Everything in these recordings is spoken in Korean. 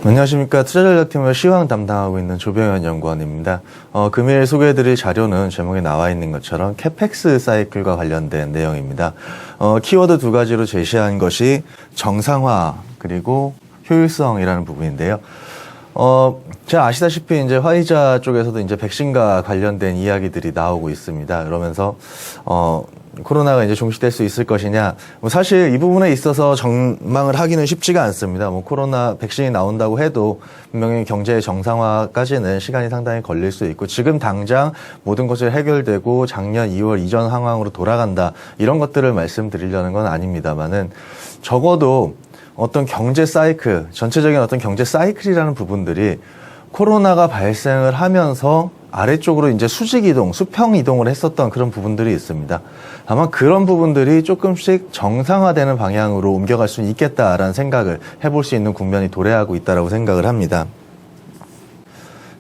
안녕하십니까. 투자전략팀을 시황 담당하고 있는 조병현 연구원입니다. 금일 소개해드릴 자료는 제목에 나와 있는 것처럼 캐펙스 사이클과 관련된 내용입니다. 키워드 두 가지로 제시한 것이 정상화 그리고 효율성이라는 부분인데요. 제가 아시다시피 이제 화이자 쪽에서도 이제 백신과 관련된 이야기들이 나오고 있습니다. 그러면서 코로나가 이제 종식될 수 있을 것이냐. 사실 이 부분에 있어서 전망을 하기는 쉽지가 않습니다. 코로나 백신이 나온다고 해도 분명히 경제 정상화까지는 시간이 상당히 걸릴 수 있고, 지금 당장 모든 것이 해결되고 작년 2월 이전 상황으로 돌아간다, 이런 것들을 말씀드리려는 건 아닙니다만은, 적어도 어떤 경제 사이클, 전체적인 어떤 경제 사이클이라는 부분들이 코로나가 발생을 하면서 아래쪽으로 이제 수직 이동, 수평 이동을 했었던 그런 부분들이 있습니다. 다만 그런 부분들이 조금씩 정상화되는 방향으로 옮겨갈 수 있겠다라는 생각을 해볼 수 있는 국면이 도래하고 있다라고 생각을 합니다.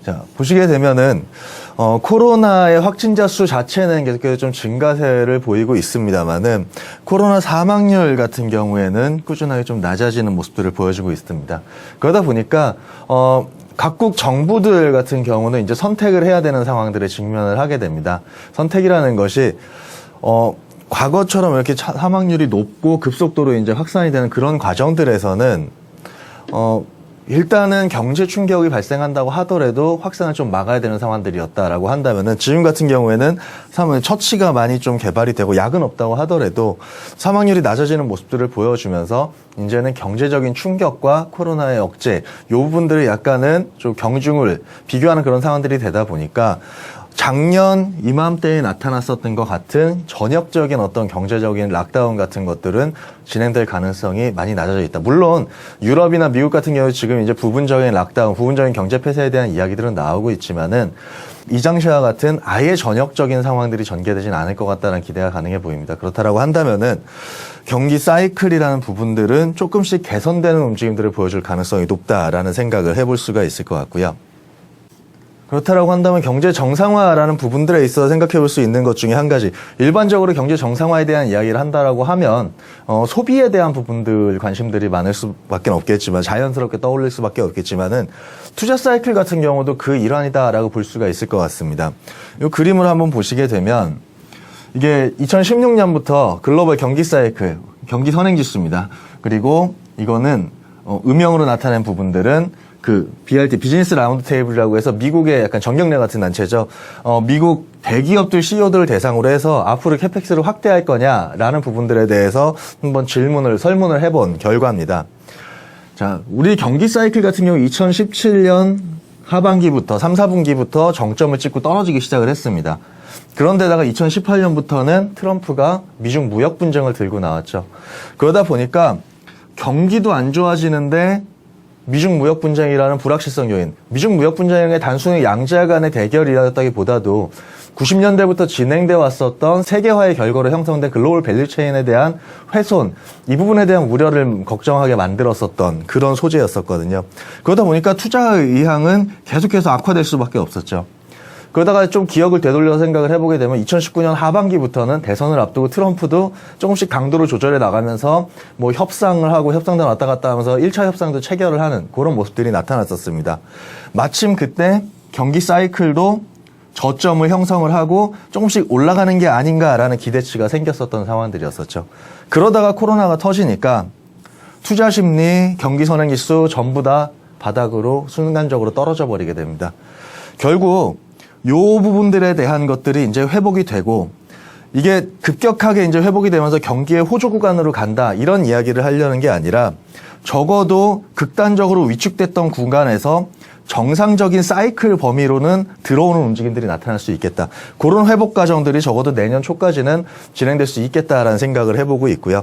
자, 보시게 되면은 코로나의 확진자 수 자체는 계속해서 좀 증가세를 보이고 있습니다만은, 코로나 사망률 같은 경우에는 꾸준하게 좀 낮아지는 모습들을 보여주고 있습니다. 그러다 보니까 각국 정부들 같은 경우는 이제 선택을 해야 되는 상황들에 직면을 하게 됩니다. 선택이라는 것이 과거처럼 이렇게 사망률이 높고 급속도로 이제 확산이 되는 그런 과정들에서는 일단은 경제 충격이 발생한다고 하더라도 확산을 좀 막아야 되는 상황들이었다라고 한다면은, 지금 같은 경우에는 처치가 많이 좀 개발이 되고 약은 없다고 하더라도 사망률이 낮아지는 모습들을 보여주면서 이제는 경제적인 충격과 코로나의 억제, 이 부분들을 약간은 좀 경중을 비교하는 그런 상황들이 되다 보니까 작년 이맘때에 나타났었던 것 같은 전역적인 어떤 경제적인 락다운 같은 것들은 진행될 가능성이 많이 낮아져 있다. 물론 유럽이나 미국 같은 경우 지금 이제 부분적인 락다운, 부분적인 경제 폐쇄에 대한 이야기들은 나오고 있지만은, 이장시와 같은 아예 전역적인 상황들이 전개되진 않을 것 같다는 기대가 가능해 보입니다. 그렇다라고 한다면은 경기 사이클이라는 부분들은 조금씩 개선되는 움직임들을 보여줄 가능성이 높다라는 생각을 해볼 수가 있을 것 같고요. 그렇다라고 한다면 경제 정상화라는 부분들에 있어 생각해 볼 수 있는 것 중에 한 가지, 일반적으로 경제 정상화에 대한 이야기를 한다라고 하면 소비에 대한 부분들 관심들이 많을 수밖에 없겠지만, 자연스럽게 떠올릴 수밖에 없겠지만은, 투자 사이클 같은 경우도 그 일환이다라고 볼 수가 있을 것 같습니다. 이 그림을 한번 보시게 되면, 이게 2016년부터 글로벌 경기 사이클, 경기 선행지수입니다. 그리고 이거는 음영으로 나타낸 부분들은 그 BRT, 비즈니스 라운드 테이블이라고 해서 미국의 약간 정경련 같은 단체죠. 미국 대기업들 CEO들을 대상으로 해서 앞으로 캐펙스를 확대할 거냐라는 부분들에 대해서 한번 설문을 해본 결과입니다. 자, 우리 경기 사이클 같은 경우 2017년 하반기부터 3, 4분기부터 정점을 찍고 떨어지기 시작을 했습니다. 그런데다가 2018년부터는 트럼프가 미중 무역 분쟁을 들고 나왔죠. 그러다 보니까 경기도 안 좋아지는데 미중 무역 분쟁이라는 불확실성 요인, 미중 무역 분쟁의 단순히 양자 간의 대결이었다기보다도 90년대부터 진행돼 왔었던 세계화의 결과로 형성된 글로벌 밸류체인에 대한 훼손, 이 부분에 대한 우려를 걱정하게 만들었었던 그런 소재였었거든요. 그러다 보니까 투자 의향은 계속해서 악화될 수밖에 없었죠. 그러다가 좀 기억을 되돌려서 생각을 해보게 되면 2019년 하반기부터는 대선을 앞두고 트럼프도 조금씩 강도를 조절해 나가면서 뭐 협상을 하고 협상단 왔다 갔다 하면서 1차 협상도 체결을 하는 그런 모습들이 나타났었습니다. 마침 그때 경기 사이클도 저점을 형성을 하고 조금씩 올라가는 게 아닌가라는 기대치가 생겼었던 상황들이었었죠. 그러다가 코로나가 터지니까 투자 심리, 경기 선행지수 전부 다 바닥으로 순간적으로 떨어져 버리게 됩니다. 결국 요 부분들에 대한 것들이 이제 회복이 되고, 이게 급격하게 이제 회복이 되면서 경기의 호조 구간으로 간다, 이런 이야기를 하려는 게 아니라, 적어도 극단적으로 위축됐던 구간에서 정상적인 사이클 범위로는 들어오는 움직임들이 나타날 수 있겠다. 그런 회복 과정들이 적어도 내년 초까지는 진행될 수 있겠다라는 생각을 해보고 있고요.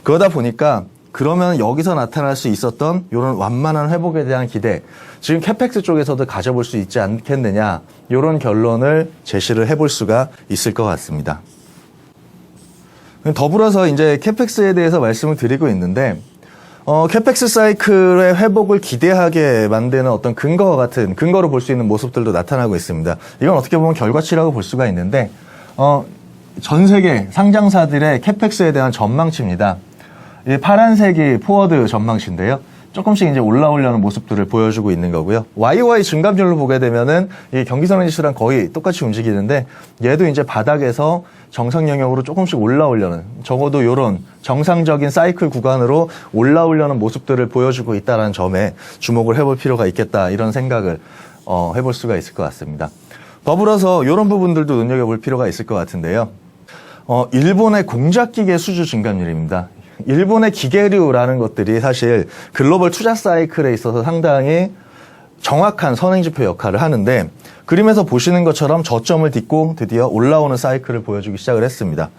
그러다 보니까 그러면 여기서 나타날 수 있었던 이런 완만한 회복에 대한 기대, 지금 캐펙스 쪽에서도 가져볼 수 있지 않겠느냐, 이런 결론을 제시를 해볼 수가 있을 것 같습니다. 더불어서 이제 캐펙스에 대해서 말씀을 드리고 있는데, 캐펙스 사이클의 회복을 기대하게 만드는 어떤 근거와 같은, 근거로 볼 수 있는 모습들도 나타나고 있습니다. 이건 어떻게 보면 결과치라고 볼 수가 있는데, 전 세계 상장사들의 캐펙스에 대한 전망치입니다. 이 파란색이 포워드 전망치인데요. 조금씩 이제 올라오려는 모습들을 보여주고 있는 거고요. YOY 증감률로 보게 되면은 이 경기선행지수랑 거의 똑같이 움직이는데 얘도 이제 바닥에서 정상 영역으로 조금씩 올라오려는, 적어도 이런 정상적인 사이클 구간으로 올라오려는 모습들을 보여주고 있다는 점에 주목을 해볼 필요가 있겠다, 이런 생각을 해볼 수가 있을 것 같습니다. 더불어서 이런 부분들도 눈여겨볼 필요가 있을 것 같은데요. 일본의 공작기계 수주 증감률입니다. 일본의 기계류라는 것들이 사실 글로벌 투자 사이클에 있어서 상당히 정확한 선행지표 역할을 하는데, 그림에서 보시는 것처럼 저점을 딛고 드디어 올라오는 사이클을 보여주기 시작을 했습니다.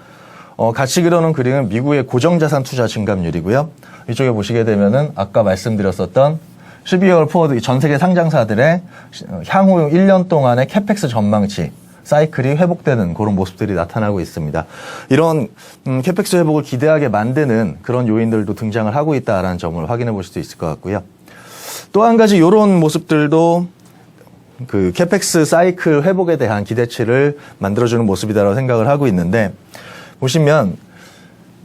같이 그려놓은 그림은 미국의 고정자산 투자 증감률이고요. 이쪽에 보시게 되면은 아까 말씀드렸었던 12월 포워드 전 세계 상장사들의 향후 1년 동안의 캐펙스 전망치 사이클이 회복되는 그런 모습들이 나타나고 있습니다. 이런 캐펙스 회복을 기대하게 만드는 그런 요인들도 등장을 하고 있다는 점을 확인해 볼 수 있을 것 같고요. 또 한 가지 이런 모습들도 그 캐펙스 사이클 회복에 대한 기대치를 만들어주는 모습이다라고 생각을 하고 있는데, 보시면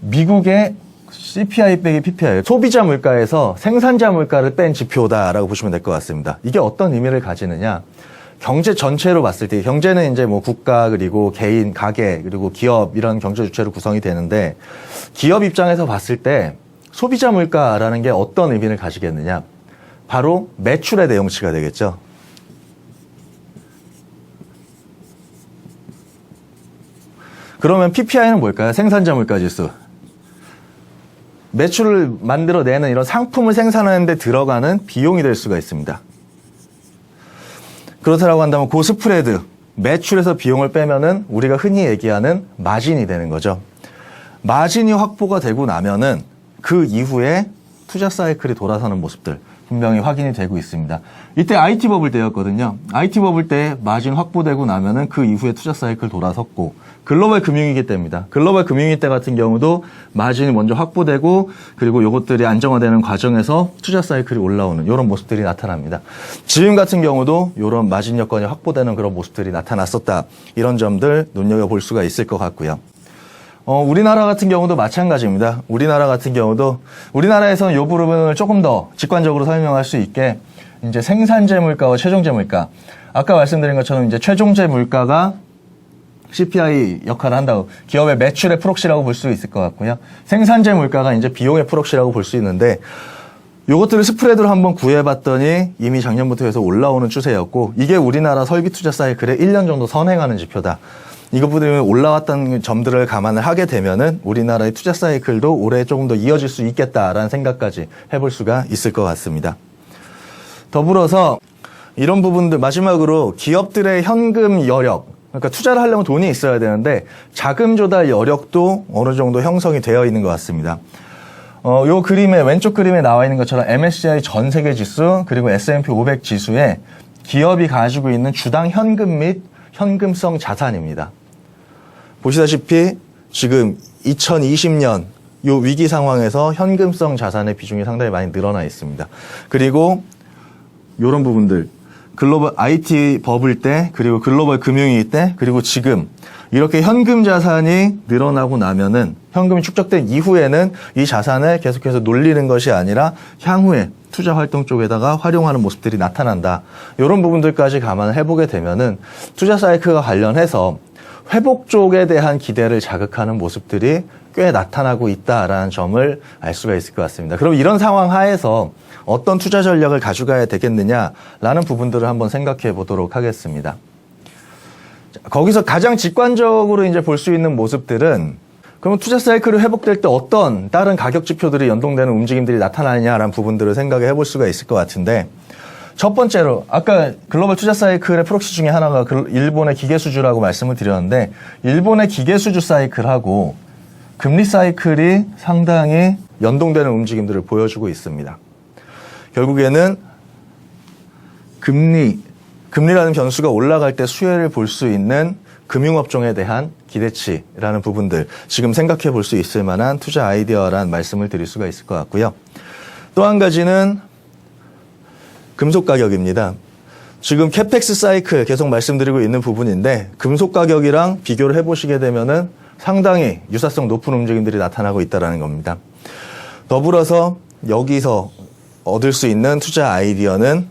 미국의 CPI 빼기 PPI, 소비자 물가에서 생산자 물가를 뺀 지표다라고 보시면 될 것 같습니다. 이게 어떤 의미를 가지느냐? 경제 전체로 봤을 때, 경제는 이제 뭐 국가, 그리고 개인, 가계, 그리고 기업, 이런 경제 주체로 구성이 되는데, 기업 입장에서 봤을 때 소비자 물가라는 게 어떤 의미를 가지겠느냐? 바로 매출의 내용치가 되겠죠. 그러면 PPI는 뭘까요? 생산자 물가 지수. 매출을 만들어내는 이런 상품을 생산하는 데 들어가는 비용이 될 수가 있습니다. 그렇다고 한다면 그 스프레드, 매출에서 비용을 빼면은 우리가 흔히 얘기하는 마진이 되는 거죠. 마진이 확보가 되고 나면은 그 이후에 투자 사이클이 돌아서는 모습들 분명히 확인이 되고 있습니다. 이때 IT 버블 때였거든요. IT 버블 때 마진 확보되고 나면은 그 이후에 투자 사이클 돌아섰고, 글로벌 금융위기 때입니다. 글로벌 금융위기 때 같은 경우도 마진이 먼저 확보되고, 그리고 이것들이 안정화되는 과정에서 투자 사이클이 올라오는 이런 모습들이 나타납니다. 지금 같은 경우도 이런 마진 여건이 확보되는 그런 모습들이 나타났었다. 이런 점들 눈여겨볼 수가 있을 것 같고요. 우리나라 같은 경우도 마찬가지입니다. 우리나라 같은 경우도, 우리나라에서는 이 부분을 조금 더 직관적으로 설명할 수 있게, 이제 생산재 물가와 최종재 물가. 아까 말씀드린 것처럼 이제 최종재 물가가 CPI 역할을 한다고, 기업의 매출의 프록시라고 볼 수 있을 것 같고요. 생산재 물가가 이제 비용의 프록시라고 볼 수 있는데, 요것들을 스프레드로 한번 구해봤더니 이미 작년부터 해서 올라오는 추세였고, 이게 우리나라 설비 투자 사이클에 1년 정도 선행하는 지표다. 이것보다 올라왔던 점들을 감안을 하게 되면은 우리나라의 투자 사이클도 올해 조금 더 이어질 수 있겠다라는 생각까지 해볼 수가 있을 것 같습니다. 더불어서 이런 부분들, 마지막으로 기업들의 현금 여력, 그러니까 투자를 하려면 돈이 있어야 되는데 자금 조달 여력도 어느 정도 형성이 되어 있는 것 같습니다. 요 그림에, 왼쪽 그림에 나와 있는 것처럼 MSCI 전 세계 지수, 그리고 S&P 500 지수에 기업이 가지고 있는 주당 현금 및 현금성 자산입니다. 보시다시피 지금 2020년 요 위기 상황에서 현금성 자산의 비중이 상당히 많이 늘어나 있습니다. 그리고 요런 부분들, 글로벌 IT 버블 때, 그리고 글로벌 금융위기 때, 그리고 지금 이렇게 현금 자산이 늘어나고 나면은, 현금이 축적된 이후에는 이 자산을 계속해서 놀리는 것이 아니라 향후에 투자 활동 쪽에다가 활용하는 모습들이 나타난다. 이런 부분들까지 감안을 해보게 되면은 투자 사이클과 관련해서 회복 쪽에 대한 기대를 자극하는 모습들이 꽤 나타나고 있다라는 점을 알 수가 있을 것 같습니다. 그럼 이런 상황 하에서 어떤 투자 전략을 가져가야 되겠느냐라는 부분들을 한번 생각해 보도록 하겠습니다. 거기서 가장 직관적으로 이제 볼 수 있는 모습들은, 그럼 투자 사이클이 회복될 때 어떤 다른 가격 지표들이 연동되는 움직임들이 나타나느냐라는 부분들을 생각해 볼 수가 있을 것 같은데, 첫 번째로 아까 글로벌 투자 사이클의 프록시 중에 하나가 일본의 기계수주라고 말씀을 드렸는데, 일본의 기계수주 사이클하고 금리 사이클이 상당히 연동되는 움직임들을 보여주고 있습니다. 결국에는 금리라는 변수가 올라갈 때 수혜를 볼 수 있는 금융업종에 대한 기대치라는 부분들, 지금 생각해 볼 수 있을 만한 투자 아이디어라는 말씀을 드릴 수가 있을 것 같고요. 또 한 가지는 금속 가격입니다. 지금 캐펙스 사이클 계속 말씀드리고 있는 부분인데, 금속 가격이랑 비교를 해보시게 되면은 상당히 유사성 높은 움직임들이 나타나고 있다는 겁니다. 더불어서 여기서 얻을 수 있는 투자 아이디어는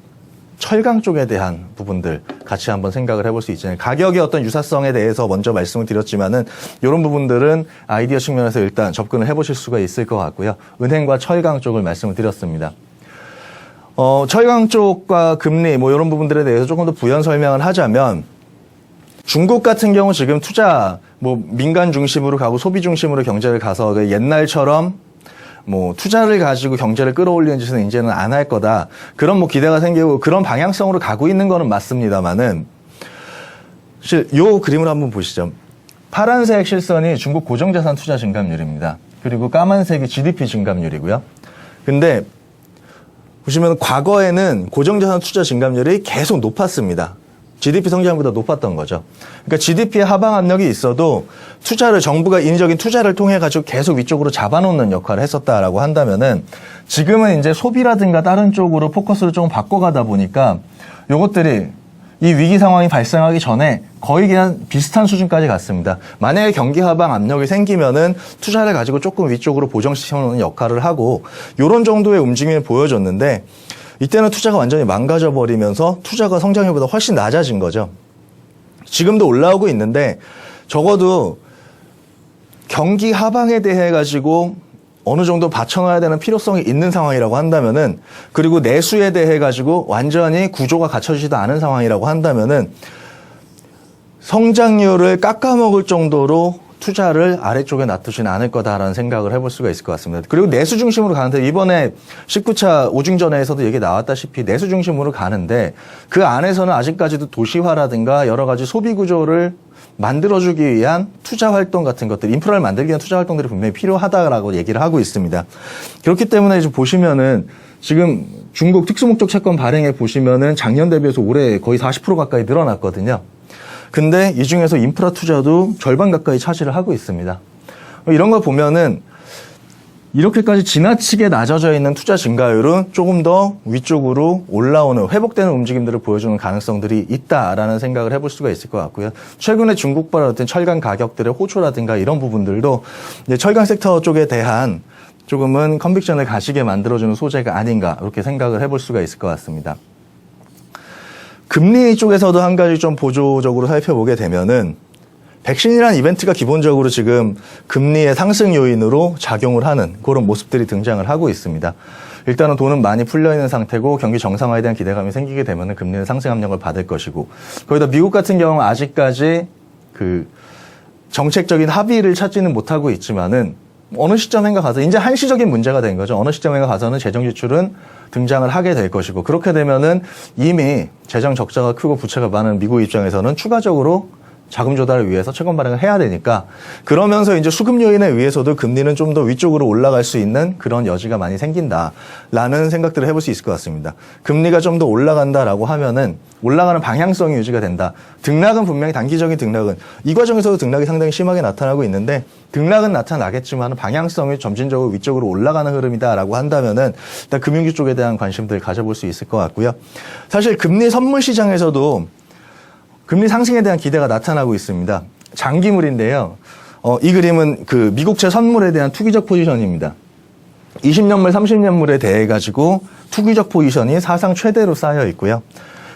철강 쪽에 대한 부분들 같이 한번 생각을 해볼 수 있잖아요. 가격의 어떤 유사성에 대해서 먼저 말씀을 드렸지만은 이런 부분들은 아이디어 측면에서 일단 접근을 해보실 수가 있을 것 같고요. 은행과 철강 쪽을 말씀을 드렸습니다. 철강 쪽과 금리 뭐 이런 부분들에 대해서 조금 더 부연 설명을 하자면 중국 같은 경우 지금 투자 뭐 민간 중심으로 가고 소비 중심으로 경제를 가서 옛날처럼 뭐 투자를 가지고 경제를 끌어올리는 짓은 이제는 안 할 거다. 그런 뭐 기대가 생기고 그런 방향성으로 가고 있는 거는 맞습니다만은 사실 요 그림을 한번 보시죠. 파란색 실선이 중국 고정자산 투자 증감률입니다. 그리고 까만색이 GDP 증감률이고요. 근데 보시면 과거에는 고정자산 투자 증감률이 계속 높았습니다. GDP 성장보다 높았던 거죠. 그러니까 GDP에 하방 압력이 있어도 투자를 정부가 인위적인 투자를 통해 가지고 계속 위쪽으로 잡아놓는 역할을 했었다라고 한다면은 지금은 이제 소비라든가 다른 쪽으로 포커스를 좀 바꿔가다 보니까 요것들이 이 위기 상황이 발생하기 전에 거의 그냥 비슷한 수준까지 갔습니다. 만약에 경기 하방 압력이 생기면은 투자를 가지고 조금 위쪽으로 보정시켜놓는 역할을 하고 요런 정도의 움직임을 보여줬는데 이때는 투자가 완전히 망가져 버리면서 투자가 성장률보다 훨씬 낮아진 거죠. 지금도 올라오고 있는데 적어도 경기 하방에 대해 가지고 어느 정도 받쳐놔야 되는 필요성이 있는 상황이라고 한다면은 그리고 내수에 대해 가지고 완전히 구조가 갖춰지지도 않은 상황이라고 한다면은 성장률을 깎아먹을 정도로 투자를 아래쪽에 놔두지는 않을 거다라는 생각을 해볼 수가 있을 것 같습니다. 그리고 내수 중심으로 가는데 이번에 19차 오중전에서도 얘기 나왔다시피 내수 중심으로 가는데 그 안에서는 아직까지도 도시화라든가 여러 가지 소비 구조를 만들어주기 위한 투자 활동 같은 것들, 인프라를 만들기 위한 투자 활동들이 분명히 필요하다라고 얘기를 하고 있습니다. 그렇기 때문에 이제 보시면은 지금 중국 특수목적 채권 발행에 보시면은 작년 대비해서 올해 거의 40% 가까이 늘어났거든요. 근데 이 중에서 인프라 투자도 절반 가까이 차지를 하고 있습니다. 이런 걸 보면은 이렇게까지 지나치게 낮아져 있는 투자 증가율은 조금 더 위쪽으로 올라오는 회복되는 움직임들을 보여주는 가능성들이 있다라는 생각을 해볼 수가 있을 것 같고요. 최근에 중국발 어떤 철강 가격들의 호조라든가 이런 부분들도 이제 철강 섹터 쪽에 대한 조금은 컨빅션을 가시게 만들어주는 소재가 아닌가 이렇게 생각을 해볼 수가 있을 것 같습니다. 금리 쪽에서도 한 가지 좀 보조적으로 살펴보게 되면은 백신이라는 이벤트가 기본적으로 지금 금리의 상승 요인으로 작용을 하는 그런 모습들이 등장을 하고 있습니다. 일단은 돈은 많이 풀려있는 상태고 경기 정상화에 대한 기대감이 생기게 되면은 금리는 상승 압력을 받을 것이고 거기다 미국 같은 경우는 아직까지 그 정책적인 합의를 찾지는 못하고 있지만은 어느 시점인가 가서 이제 한시적인 문제가 된 거죠. 어느 시점인가 가서는 재정 지출은 등장을 하게 될 것이고 그렇게 되면은 이미 재정 적자가 크고 부채가 많은 미국 입장에서는 추가적으로 자금 조달을 위해서 채권 발행을 해야 되니까 그러면서 이제 수급 요인에 의해서도 금리는 좀 더 위쪽으로 올라갈 수 있는 그런 여지가 많이 생긴다라는 생각들을 해볼 수 있을 것 같습니다. 금리가 좀 더 올라간다라고 하면은 올라가는 방향성이 유지가 된다. 등락은 분명히 단기적인 등락은 이 과정에서도 등락이 상당히 심하게 나타나고 있는데 등락은 나타나겠지만 방향성이 점진적으로 위쪽으로 올라가는 흐름이다라고 한다면은 일단 금융주 쪽에 대한 관심들 가져볼 수 있을 것 같고요. 사실 금리 선물 시장에서도 금리 상승에 대한 기대가 나타나고 있습니다. 장기물인데요. 이 그림은 그 미국채 선물에 대한 투기적 포지션입니다. 20년물, 30년물에 대해 가지고 투기적 포지션이 사상 최대로 쌓여 있고요.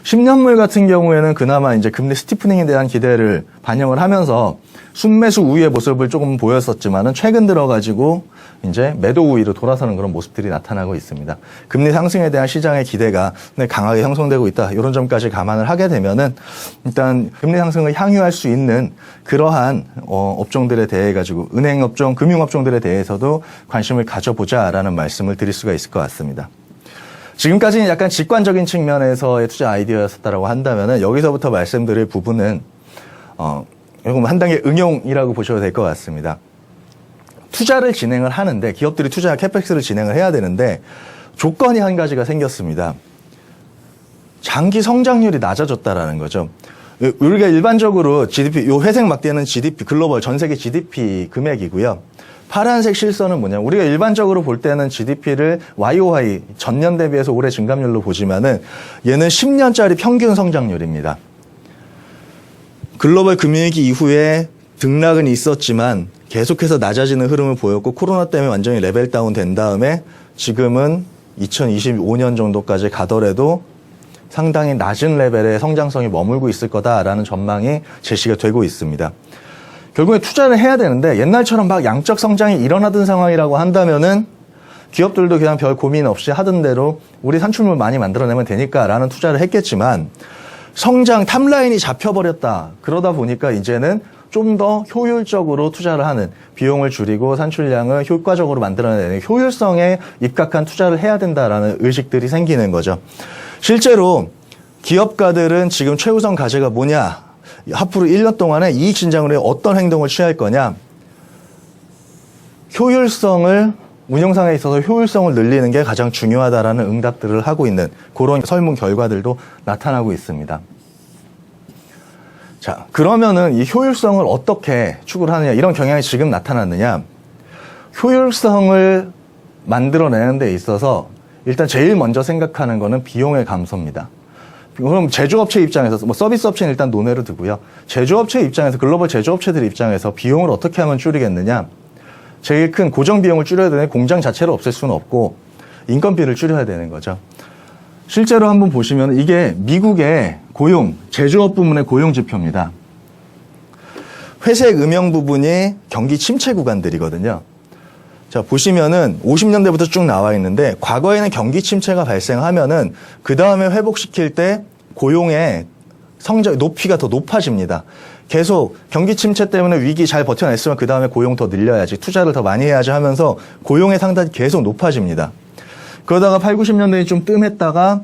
10년물 같은 경우에는 그나마 이제 금리 스티프닝에 대한 기대를 반영을 하면서 순매수 우위의 모습을 조금 보였었지만은 최근 들어가지고 이제 매도 우위로 돌아서는 그런 모습들이 나타나고 있습니다. 금리 상승에 대한 시장의 기대가 강하게 형성되고 있다. 이런 점까지 감안을 하게 되면은 일단 금리 상승을 향유할 수 있는 그러한 업종들에 대해 가지고 은행 업종, 금융 업종들에 대해서도 관심을 가져보자라는 말씀을 드릴 수가 있을 것 같습니다. 지금까지는 약간 직관적인 측면에서의 투자 아이디어였었다라고 한다면은 여기서부터 말씀드릴 부분은 조금 한 단계 응용이라고 보셔도 될 것 같습니다. 투자를 진행을 하는데 기업들이 투자 캐펙스를 진행을 해야 되는데 조건이 한 가지가 생겼습니다. 장기 성장률이 낮아졌다라는 거죠. 우리가 일반적으로 GDP, 요 회색 막대는 GDP, 글로벌 전 세계 GDP 금액이고요. 파란색 실선은 뭐냐면 우리가 일반적으로 볼 때는 GDP를 YOY 전년 대비해서 올해 증감률로 보지만은 얘는 10년짜리 평균 성장률입니다. 글로벌 금융위기 이후에 등락은 있었지만 계속해서 낮아지는 흐름을 보였고 코로나 때문에 완전히 레벨 다운 된 다음에 지금은 2025년 정도까지 가더라도 상당히 낮은 레벨의 성장성이 머물고 있을 거다라는 전망이 제시가 되고 있습니다. 결국에 투자를 해야 되는데 옛날처럼 막 양적 성장이 일어나던 상황이라고 한다면은 기업들도 그냥 별 고민 없이 하던 대로 우리 산출물 많이 만들어내면 되니까라는 투자를 했겠지만 성장 탑라인이 잡혀버렸다. 그러다 보니까 이제는 좀 더 효율적으로 투자를 하는, 비용을 줄이고 산출량을 효과적으로 만들어내는 효율성에 입각한 투자를 해야 된다라는 의식들이 생기는 거죠. 실제로 기업가들은 지금 최우선 과제가 뭐냐? 앞으로 1년 동안에 이익 진작을 위해 어떤 행동을 취할 거냐? 효율성을, 운영상에 있어서 효율성을 늘리는 게 가장 중요하다라는 응답들을 하고 있는 그런 설문 결과들도 나타나고 있습니다. 자, 그러면은 이 효율성을 어떻게 추구를 하느냐, 이런 경향이 지금 나타났느냐? 효율성을 만들어내는 데 있어서 일단 제일 먼저 생각하는 거는 비용의 감소입니다. 그럼 제조업체 입장에서, 서비스 업체는 일단 논외로 두고요. 제조업체 입장에서, 글로벌 제조업체들 입장에서 비용을 어떻게 하면 줄이겠느냐? 제일 큰 고정 비용을 줄여야 되는 공장 자체를 없앨 수는 없고 인건비를 줄여야 되는 거죠. 실제로 한번 보시면 이게 미국의 고용, 제조업 부문의 고용 지표입니다. 회색 음영 부분이 경기 침체 구간들이거든요. 자, 보시면은 50년대부터 쭉 나와 있는데 과거에는 경기 침체가 발생하면은 그 다음에 회복시킬 때 고용의 성적 높이가 더 높아집니다. 계속 경기 침체 때문에 위기 잘 버텨냈으면 그 다음에 고용 더 늘려야지, 투자를 더 많이 해야지 하면서 고용의 상단이 계속 높아집니다. 그러다가 8, 90년대에 좀 뜸했다가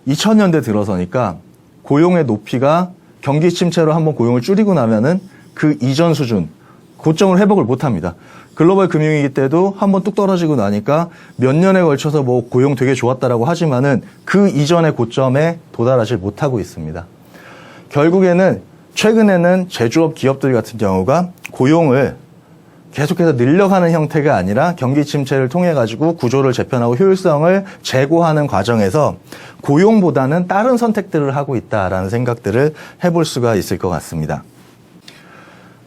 2000년대 들어서니까 고용의 높이가 경기 침체로 한번 고용을 줄이고 나면은 그 이전 수준, 고점을 회복을 못 합니다. 글로벌 금융위기 때도 한번 뚝 떨어지고 나니까 몇 년에 걸쳐서 뭐 고용 되게 좋았다라고 하지만은 그 이전의 고점에 도달하지 못하고 있습니다. 결국에는 최근에는 제조업 기업들 같은 경우가 고용을 계속해서 늘려가는 형태가 아니라 경기 침체를 통해 가지고 구조를 재편하고 효율성을 제고하는 과정에서 고용보다는 다른 선택들을 하고 있다라는 생각들을 해볼 수가 있을 것 같습니다.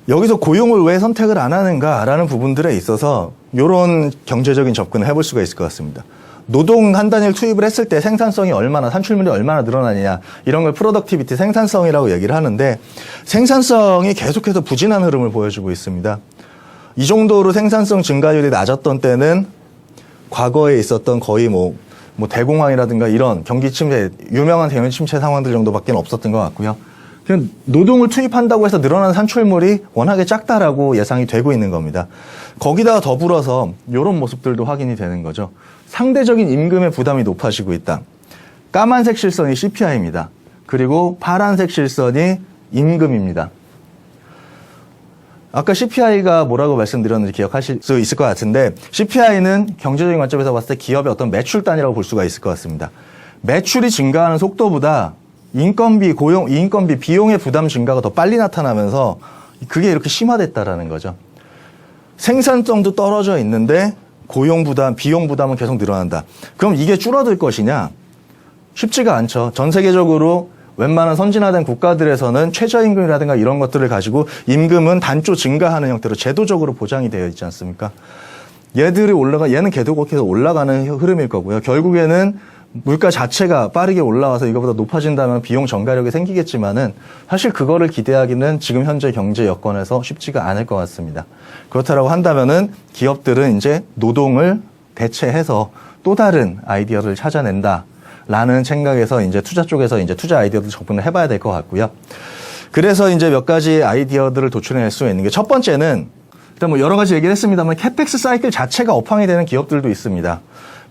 여기서 고용을 왜 선택을 안 하는가라는 부분들에 있어서 이런 경제적인 접근을 해볼 수가 있을 것 같습니다. 노동 한 단위를 투입을 했을 때 생산성이 얼마나, 산출물이 얼마나 늘어나느냐, 이런 걸 프로덕티비티, 생산성이라고 얘기를 하는데 생산성이 계속해서 부진한 흐름을 보여주고 있습니다. 이 정도로 생산성 증가율이 낮았던 때는 과거에 있었던 거의 뭐 대공황이라든가 이런 경기 침체, 유명한 경기 침체 상황들 정도밖에 없었던 것 같고요. 그냥 노동을 투입한다고 해서 늘어나는 산출물이 워낙에 작다라고 예상이 되고 있는 겁니다. 거기다가 더불어서 이런 모습들도 확인이 되는 거죠. 상대적인 임금의 부담이 높아지고 있다. 까만색 실선이 CPI입니다. 그리고 파란색 실선이 임금입니다. 아까 CPI가 뭐라고 말씀드렸는지 기억하실 수 있을 것 같은데 CPI는 경제적인 관점에서 봤을 때 기업의 어떤 매출 단위라고 볼 수가 있을 것 같습니다. 매출이 증가하는 속도보다 인건비, 비용의 부담 증가가 더 빨리 나타나면서 그게 이렇게 심화됐다라는 거죠. 생산성도 떨어져 있는데 고용 부담, 비용 부담은 계속 늘어난다. 그럼 이게 줄어들 것이냐? 쉽지가 않죠. 전 세계적으로 웬만한 선진화된 국가들에서는 최저임금이라든가 이런 것들을 가지고 임금은 단조 증가하는 형태로 제도적으로 보장이 되어 있지 않습니까? 얘는 계속해서 올라가는 흐름일 거고요. 결국에는 물가 자체가 빠르게 올라와서 이거보다 높아진다면 비용 전가력이 생기겠지만은 사실 그거를 기대하기는 지금 현재 경제 여건에서 쉽지가 않을 것 같습니다. 그렇다라고 한다면은 기업들은 이제 노동을 대체해서 또 다른 아이디어를 찾아낸다. 라는 생각에서 이제 투자 쪽에서 이제 투자 아이디어도 접근을 해봐야 될 것 같고요. 그래서 이제 몇 가지 아이디어들을 도출해낼 수 있는 게 첫 번째는 일단 뭐 여러 가지 얘기를 했습니다만 캐펙스 사이클 자체가 업황이 되는 기업들도 있습니다.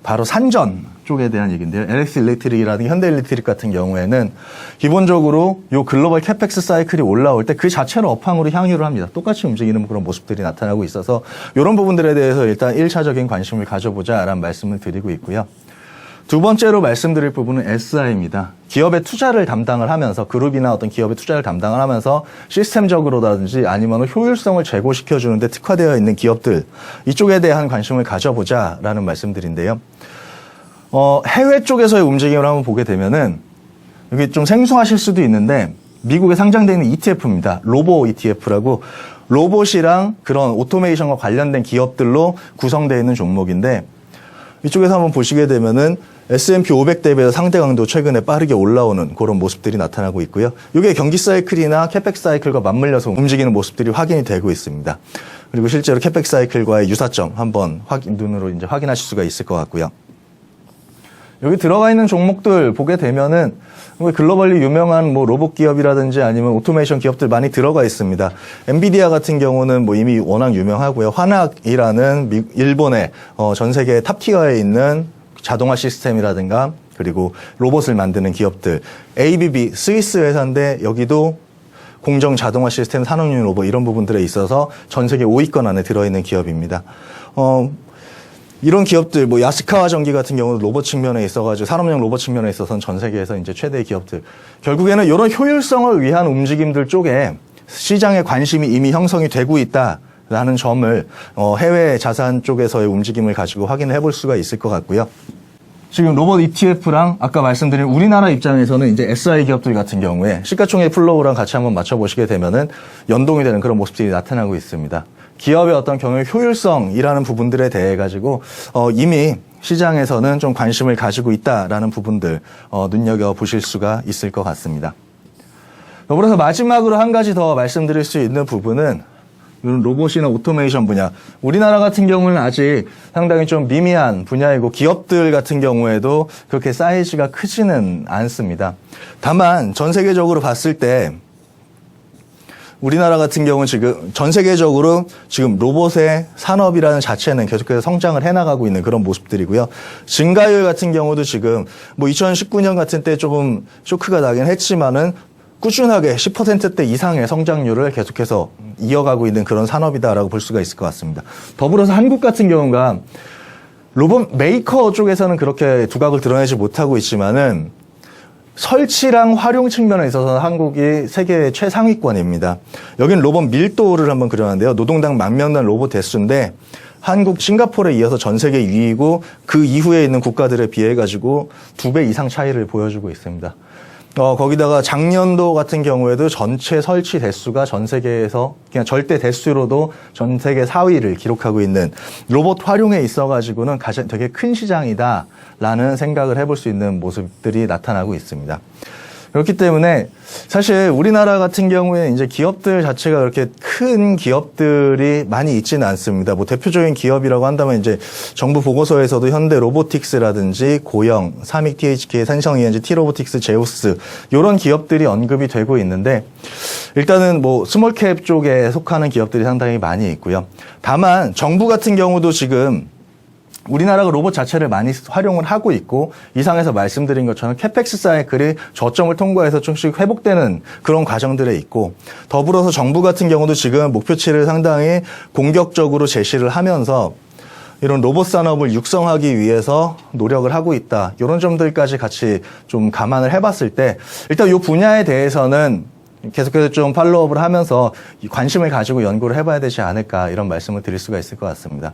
바로 산전 쪽에 대한 얘기인데요. LX 일렉트릭이라든가 현대 일렉트릭 같은 경우에는 기본적으로 요 글로벌 캐펙스 사이클이 올라올 때 그 자체로 업황으로 향유를 합니다. 똑같이 움직이는 그런 모습들이 나타나고 있어서 이런 부분들에 대해서 일단 1차적인 관심을 가져보자라는 말씀을 드리고 있고요. 두 번째로 말씀드릴 부분은 SI입니다. 기업의 투자를 담당을 하면서 그룹이나 어떤 기업의 투자를 담당을 하면서 시스템적으로라든지 아니면 효율성을 제고시켜주는데 특화되어 있는 기업들 이쪽에 대한 관심을 가져보자라는 말씀들인데요. 해외 쪽에서의 움직임을 한번 보게 되면은 이게 좀 생소하실 수도 있는데 미국에 상장되어 있는 ETF입니다. 로보 ETF라고 로봇이랑 그런 오토메이션과 관련된 기업들로 구성되어 있는 종목인데 이쪽에서 한번 보시게 되면은 S&P 500 대비해서 상대 강도 최근에 빠르게 올라오는 그런 모습들이 나타나고 있고요. 이게 경기 사이클이나 캐펙 사이클과 맞물려서 움직이는 모습들이 확인이 되고 있습니다. 그리고 실제로 캐펙 사이클과의 유사점 한번 눈으로 이제 확인하실 수가 있을 것 같고요. 여기 들어가 있는 종목들 보게 되면은 글로벌리 유명한 뭐 로봇 기업이라든지 아니면 오토메이션 기업들 많이 들어가 있습니다. 엔비디아 같은 경우는 뭐 이미 워낙 유명하고요. 환학이라는 일본의 전 세계 탑티어에 있는 자동화 시스템이라든가 그리고 로봇을 만드는 기업들, ABB 스위스 회사인데 여기도 공정 자동화 시스템, 산업용 로봇 이런 부분들에 있어서 전 세계 5위권 안에 들어있는 기업입니다. 이런 기업들, 뭐 야스카와 전기 같은 경우는 로봇 측면에 있어가지고 산업용 로봇 측면에 있어서는 전 세계에서 이제 최대의 기업들. 결국에는 이런 효율성을 위한 움직임들 쪽에 시장의 관심이 이미 형성이 되고 있다라는 점을 해외 자산 쪽에서의 움직임을 가지고 확인을 해볼 수가 있을 것 같고요. 지금 로봇 ETF랑 아까 말씀드린 우리나라 입장에서는 이제 SI 기업들 같은 경우에 시가총액 플로우랑 같이 한번 맞춰보시게 되면은 연동이 되는 그런 모습들이 나타나고 있습니다. 기업의 어떤 경영 효율성이라는 부분들에 대해 가지고 이미 시장에서는 좀 관심을 가지고 있다라는 부분들 눈여겨보실 수가 있을 것 같습니다. 더불어서 마지막으로 한 가지 더 말씀드릴 수 있는 부분은 이런 로봇이나 오토메이션 분야. 우리나라 같은 경우는 아직 상당히 좀 미미한 분야이고 기업들 같은 경우에도 그렇게 사이즈가 크지는 않습니다. 다만 전 세계적으로 봤을 때 우리나라 같은 경우는 지금 전 세계적으로 지금 로봇의 산업이라는 자체는 계속해서 성장을 해나가고 있는 그런 모습들이고요. 증가율 같은 경우도 지금 뭐 2019년 같은 때 조금 쇼크가 나긴 했지만은 꾸준하게 10%대 이상의 성장률을 계속해서 이어가고 있는 그런 산업이다라고 볼 수가 있을 것 같습니다. 더불어서 한국 같은 경우가 로봇 메이커 쪽에서는 그렇게 두각을 드러내지 못하고 있지만은 설치랑 활용 측면에 있어서는 한국이 세계 최상위권입니다. 여기는 로봇 밀도를 한번 그려놨는데요. 노동당 10,000명 로봇 대수인데 한국, 싱가포르에 이어서 전 세계 2위고 그 이후에 있는 국가들에 비해 가지고 2배 이상 차이를 보여주고 있습니다. 거기다가 작년도 같은 경우에도 전체 설치 대수가 전 세계에서 그냥 절대 대수로도 전 세계 4위를 기록하고 있는 로봇 활용에 있어가지고는 되게 큰 시장이다라는 생각을 해볼 수 있는 모습들이 나타나고 있습니다. 그렇기 때문에 사실 우리나라 같은 경우에 이제 기업들 자체가 그렇게 큰 기업들이 많이 있지는 않습니다. 뭐 대표적인 기업이라고 한다면 이제 정부 보고서에서도 현대 로보틱스라든지 고영, 삼익 THK, 산성ENG, T로보틱스, 제우스 이런 기업들이 언급이 되고 있는데 일단은 뭐 스몰캡 쪽에 속하는 기업들이 상당히 많이 있고요. 다만 정부 같은 경우도 지금 우리나라가 로봇 자체를 많이 활용을 하고 있고 이상에서 말씀드린 것처럼 캐펙스 사이클이 저점을 통과해서 조금씩 회복되는 그런 과정들에 있고 더불어서 정부 같은 경우도 지금 목표치를 상당히 공격적으로 제시를 하면서 이런 로봇 산업을 육성하기 위해서 노력을 하고 있다. 이런 점들까지 같이 좀 감안을 해봤을 때 일단 이 분야에 대해서는 계속해서 좀 팔로우업을 하면서 관심을 가지고 연구를 해봐야 되지 않을까 이런 말씀을 드릴 수가 있을 것 같습니다.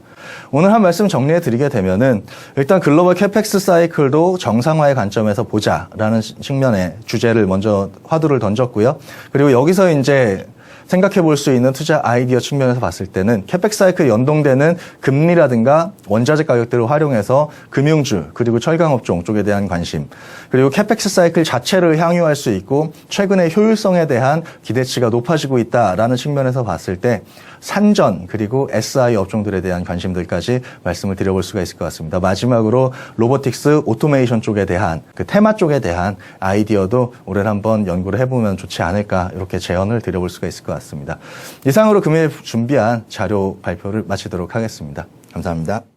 오늘 한 말씀 정리해 드리게 되면은 일단 글로벌 캐펙스 사이클도 정상화의 관점에서 보자라는 측면의 주제를 먼저 화두를 던졌고요. 그리고 여기서 이제 생각해 볼 수 있는 투자 아이디어 측면에서 봤을 때는 캐펙스 사이클 연동되는 금리라든가 원자재 가격들을 활용해서 금융주 그리고 철강업종 쪽에 대한 관심 그리고 캐펙스 사이클 자체를 향유할 수 있고 최근의 효율성에 대한 기대치가 높아지고 있다라는 측면에서 봤을 때 산전 그리고 SI 업종들에 대한 관심들까지 말씀을 드려볼 수가 있을 것 같습니다. 마지막으로 로보틱스 오토메이션 쪽에 대한 그 테마 쪽에 대한 아이디어도 올해 한번 연구를 해보면 좋지 않을까 이렇게 제언을 드려볼 수가 있을 것 같습니다. 이상으로 금일 준비한 자료 발표를 마치도록 하겠습니다. 감사합니다.